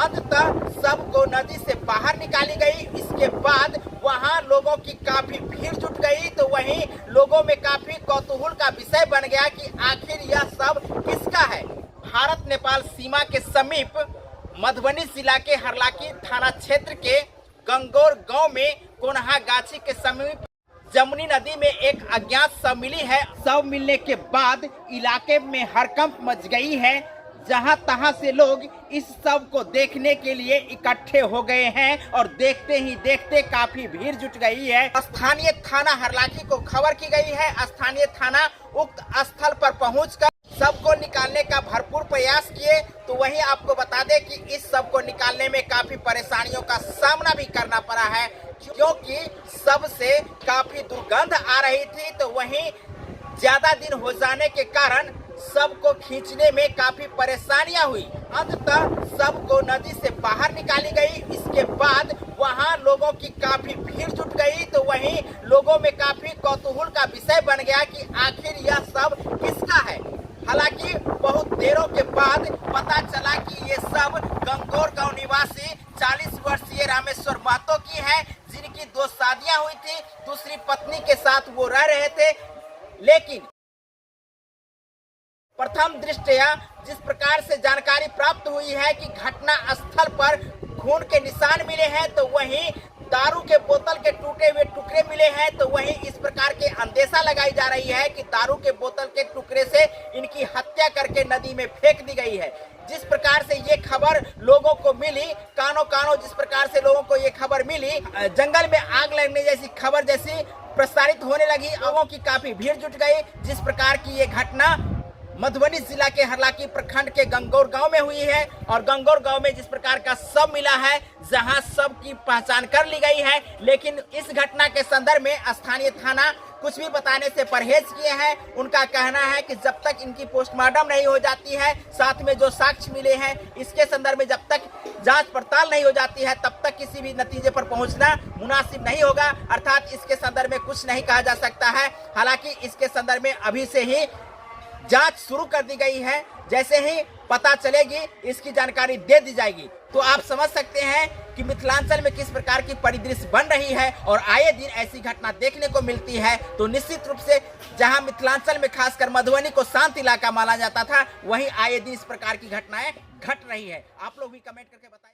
अंततः सबको नदी से बाहर निकाली गई। इसके बाद वहां लोगों की काफी भीड़ जुट गई। तो वहीं लोगों में काफी कौतूहल का विषय बन गया कि आखिर यह सब किसका है। भारत नेपाल सीमा के समीप मधुबनी जिला के हरलाखी थाना क्षेत्र के गंगौर गांव में कोनहा गाछी के समीप जमुनी नदी में एक अज्ञात शव मिली है। शव मिलने के बाद इलाके में हड़कंप मच गई है। जहां तहां से लोग इस शव को देखने के लिए इकट्ठे हो गए हैं और देखते ही देखते काफी भीड़ जुट गई है। स्थानीय थाना हरलाखी को खबर की गई है। स्थानीय थाना उक्त स्थल पर पहुंचकर शव को निकालने का भरपूर प्रयास किए। तो वहीं आपको बता दें कि इस शव को निकालने में काफी परेशानियों का सामना भी करना पड़ा है, क्योंकि शव से काफी दुर्गंध आ रही थी। तो वहीं ज्यादा दिन हो जाने के कारण शव को खींचने में काफी परेशानियां हुई। अंततः शव को नदी से बाहर निकाली गई। इसके बाद वहां लोगों की काफी भीड़ जुट गई। तो वहीं लोगों में काफी कौतूहल का विषय बन गया कि आखिर यह शव किसका है। हालांकि बहुत देरों के बाद पता चला कि ये शव गंगौर गांव निवासी 40 वर्षीय रामेश्वर महतो की है, जिनकी 2 शादियां हुई थी। दूसरी पत्नी के साथ वो रह रहे थे, लेकिन प्रथम दृष्टया जिस प्रकार से जानकारी प्राप्त हुई है कि घटना स्थल पर खून के निशान मिले हैं, तो वहीं दारू के बोतल के टूटे हुए टुकड़े मिले हैं। तो वहीं इस प्रकार के अंदेशा लगाई जा रही है कि दारू के बोतल के टुकड़े से इनकी हत्या करके नदी में फेंक दी गई है। जिस प्रकार से ये खबर लोगों को मिली, कानों कानों जिस प्रकार से लोगों को ये खबर मिली, जंगल में आग लगने जैसी खबर जैसी प्रसारित होने लगी। लोगों की काफी भीड़ जुट गई। जिस प्रकार की ये घटना मधुबनी जिला के हरलाखी प्रखंड के गंगौर गांव में हुई है और गंगौर गांव में जिस प्रकार का शव मिला है, जहां शव की पहचान कर ली गई है, लेकिन इस घटना के संदर्भ में स्थानीय थाना कुछ भी बताने से परहेज किए हैं। उनका कहना है कि जब तक इनकी पोस्टमार्टम नहीं हो जाती है, साथ में जो साक्ष्य मिले हैं इसके संदर्भ में जब तक जांच पड़ताल नहीं हो जाती है, तब तक किसी भी नतीजे पर पहुंचना मुनासिब नहीं होगा। अर्थात इसके संदर्भ में कुछ नहीं कहा जा सकता है। हालांकि इसके संदर्भ में अभी से ही जांच शुरू कर दी गई है। जैसे ही पता चलेगी इसकी जानकारी दे दी जाएगी। तो आप समझ सकते हैं कि मिथिलांचल में किस प्रकार की परिदृश्य बन रही है और आए दिन ऐसी घटना देखने को मिलती है। तो निश्चित रूप से जहां मिथिलांचल में खासकर मधुबनी को शांत इलाका माना जाता था, वहीं आए दिन इस प्रकार की घटनाएं घट रही है। आप लोग भी कमेंट करके बताइए।